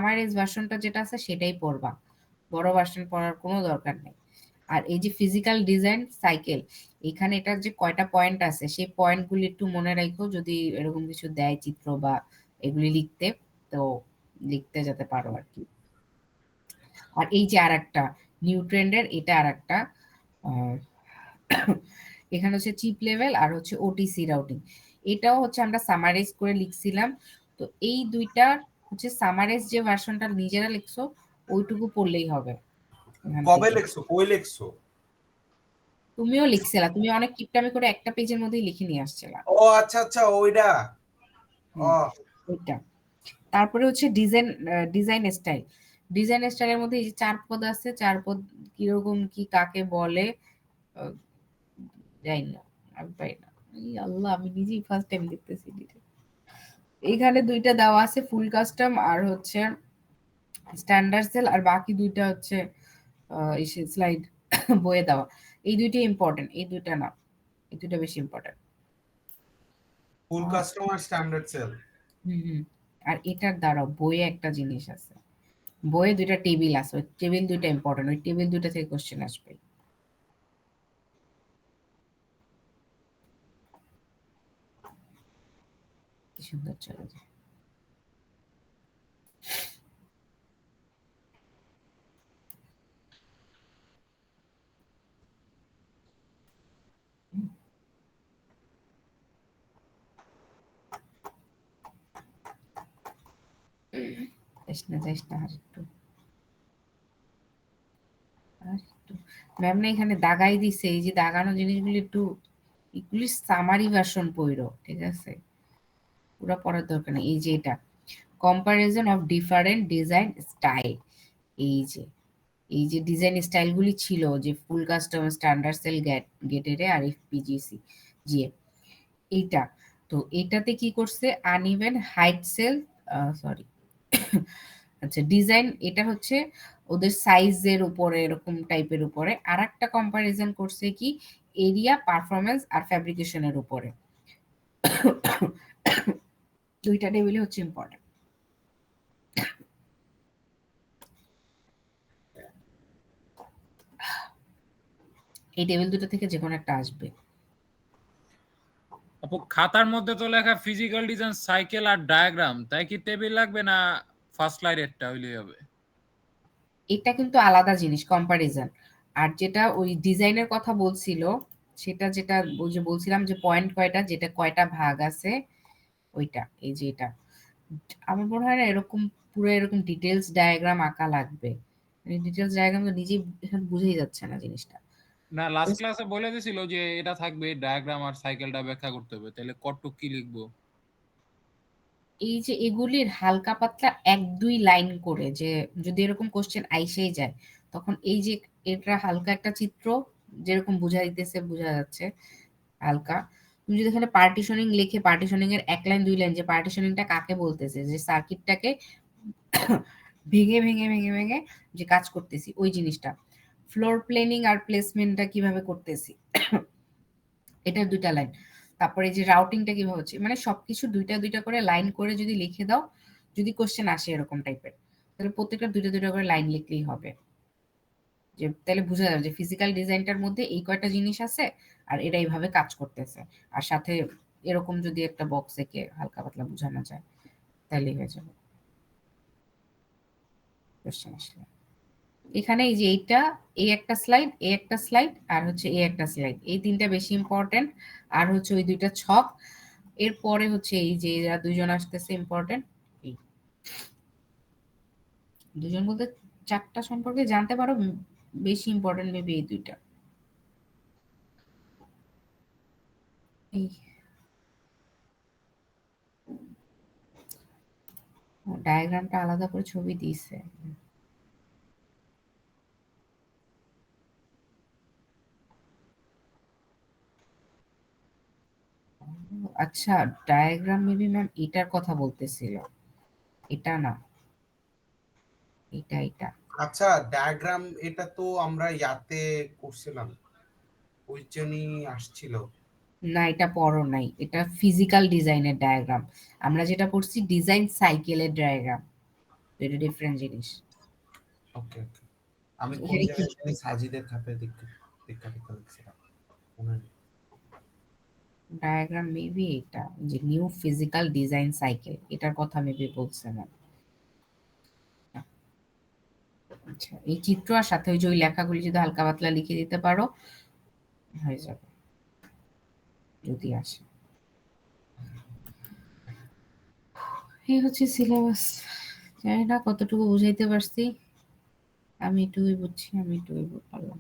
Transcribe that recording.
Summarise ভার্সনটা যেটা আছে সেটাই পড়বা, বড় ভার্সন পড়ার কোনো দরকার নেই। আর এই যে ফিজিক্যাল ডিজাইন সাইকেল, এখানে এটার যে কয়টা পয়েন্ট আছে সেই পয়েন্টগুলি একটু মনে রাখো, যদি এরকম কিছু দেয় চিত্র বা এগুলি লিখতে, তো লিখতে যেতে পারো আর কি। আর এই যে আর একটা নিউট্রেন্ডের, এটা আর একটা এখানে হচ্ছে চিপ লেভেল আর হচ্ছে ওটিসি রাউটিং, এটাও হচ্ছে আমরা সামারাইজ করে লিখছিলাম। তো এই দুইটা হচ্ছে সামারাইজ যে ভার্সনটা নিজেরা লিখছো ওইটুকু পড়লেই হবে। কবে লিখছো, কই লিখছো? তুমিও লিখছিলা, তুমি অনেক কিপটামি করে একটা পেজের মধ্যেই লিখে নিয়ে আসছিলা। ও আচ্ছা আচ্ছা, ওইটা। ওইটা। তারপরে হচ্ছে ডিজাইন স্টাইল। ডিজাইন স্টাইলের মধ্যে এই যে 4 পদ আছে, 4 পদ কিরকম কি কাকে বলে জানি না, আমি পাই না। আল্লাহ, আমি নিজেই ফার্স্ট টাইম দেখতেছি। এখানে দুইটা দেওয়া আছে, ফুল কাস্টম আর হচ্ছে স্ট্যান্ডার্ড সেল, আর বাকি দুইটা হচ্ছে স্লাইড বইয়ে দেওয়া। এই দুইটা ইম্পর্টেন্ট, এই দুইটা না, এই দুইটা বেশি ইম্পর্টেন্ট। ফুল কাস্টমার স্ট্যান্ডার্ড সেল। হুম। আর এটার দ্বারা বইয়ে একটা জিনিস আছে, বইয়ে দুইটা টেবিল আছে, ওই টেবিল দুইটা ইম্পর্টেন্ট, ওই টেবিল দুইটা থেকে কোশ্চেন আসবে। কি সুন্দর চলে যায়। যাইস না আর একটু, ম্যাম না এখানে দাগাই দিছে, এই যে দাগানো জিনিসগুলি একটু এগুলি সামারি ভার্সন পড়ো, ঠিক আছে, পুরো পড়ার দরকার নেই। এই যে এটা comparison of different design style, এই যে ডিজাইন স্টাইলগুলি ছিল যে ফুল কাস্টম, স্ট্যান্ডার্ড সেল, গেটেড আর এফপিজিসি জিএ, এইটা। তো এটাতে কি করছে, আনইভেন হাইট সেল, সরি আচ্ছা ডিজাইন, এটা হচ্ছে ওদের সাইজের উপরে এরকম টাইপের উপরে। আর একটা কম্পারিজন করছে কি এরিয়া, পারফরমেন্স আর ফ্যাব্রিকেশনের উপরে। দুইটা টেবিলই হচ্ছে ইম্পর্টেন্ট। এই টেবিল দুটো থেকে যে কোনো একটা আসবে। আপু খাতার মধ্যে তো লেখা ফিজিক্যাল ডিজাইন সাইকেল আর ডায়াগ্রাম, তাই কি টেবিল লাগবে না ফার্স্ট স্লাইডেরটা হইলেই হবে? এটা কিন্তু আলাদা জিনিস কম্পারিজন। আর যেটা ওই ডিজাইনের কথা বলছিল সেটা, যেটা ওই যে বলছিলাম যে পয়েন্ট কয়টা, যেটা কয়টা ভাগ আছে ওইটা, এই যে এটা আমার মনে হয় না এরকম পুরো এরকম ডিটেলস ডায়াগ্রাম আঁকা লাগবে। ডিটেলস ডায়াগ্রাম তো নিজেই এখানে বুঝেই যাচ্ছে না জিনিসটা। না, লাস্ট ক্লাসে বলে দিছিল যে এটা থাকবে, ডায়াগ্রাম আর সাইকেলটা ব্যাখ্যা করতে হবে, তাহলে কতটুকু কি লিখবো? এই যে এগুলির হালকা পাতলা 1-2 লাইন করে, যে যদি এরকম কোশ্চেন আইসেই যায় তখন এই যে এটা হালকা একটা চিত্র যেরকম বোঝা দিতেছে, বোঝা যাচ্ছে হালকা। তুমি যদি এখানে পার্টিশনিং লিখে, পার্টিশনিং এর 1 লাইন 2 লাইন, যে পার্টিশনিংটা কাকে বলতেছে, যে সার্কিটটাকে ভেঙে ভেঙে ভেঙে ভেঙে যে কাজ করতেছি ওই জিনিসটা। ফ্লোর প্ল্যানিং আর প্লেসমেন্টটা কিভাবে করতেছি এটার 2টা লাইন। তারপরে যে রাউটিংটা কিভাবে হচ্ছে, মানে সবকিছু 2টা 2টা করে লাইন করে যদি লিখে দাও, যদি কোশ্চেন আসে এরকম টাইপের, তাহলে প্রত্যেকটা 2টা 2টা করে লাইন লিখলেই হবে। যে তাহলে বোঝা যাবে যে ফিজিক্যাল ডিজাইনটার মধ্যে এই কয়টা জিনিস আছে আর এরা এইভাবে কাজ করতেছে। আর সাথে এরকম যদি একটা বক্স এঁকে হালকা পাতলা বোঝানো যায় তাহলেই হয়ে যাবে কোশ্চেন আসলে। এখানে এই যে এইটা, এই একটা স্লাইড, এই একটা স্লাইড আর হচ্ছে এই একটা স্লাইড, এই 3টা বেশি ইম্পর্টেন্ট। আর হচ্ছে ওই 2টা ছক, এরপরে হচ্ছে এই যে এরা 2জন আসতেছে ইম্পর্টেন্ট। এই 2জন বলতে 4টা সম্পর্কে জানতে পারো, বেশি ইম্পর্টেন্ট মেবি এই 2টা। এই ডায়াগ্রামটা আলাদা করে ছবি দিয়েছে। আচ্ছা, ডায়াগ্রাম মেবি ম্যাম এটার কথা বলতেছিল, এটা না, এটা। আচ্ছা, ডায়াগ্রাম এটা তো আমরা ইয়াতে করছিলাম, ওই জন্যই আসছিল। না, এটা পড়ো নাই, এটা ফিজিক্যাল ডিজাইনের ডায়াগ্রাম। আমরা যেটা পড়ছি ডিজাইন সাইকেলের ডায়াগ্রাম। দুইটা ডিফারেন্ট জিনিস। ওকে ওকে, আমি কোন এখানে কি জায়গায় জানি সাজিদের খাপে দীক্ষা লিখছিলাম মনে নেই। ডায়াগ্রাম মেবি এটা যে নিউ ফিজিক্যাল ডিজাইন সাইকেল এটার কথা মেবি বলছেন। আচ্ছা, এই চিত্র আর সাথে ওই যে ওই লেখাগুলি যদি হালকা পাতলা লিখে দিতে পারো হয়ে যাবে যদি আসে। এই হচ্ছে সিলেবাস। জানি না কতটুকু বুঝাইতে পারছি। আমি এটুকুই বুঝছি, আমি এটুকুই পারলাম।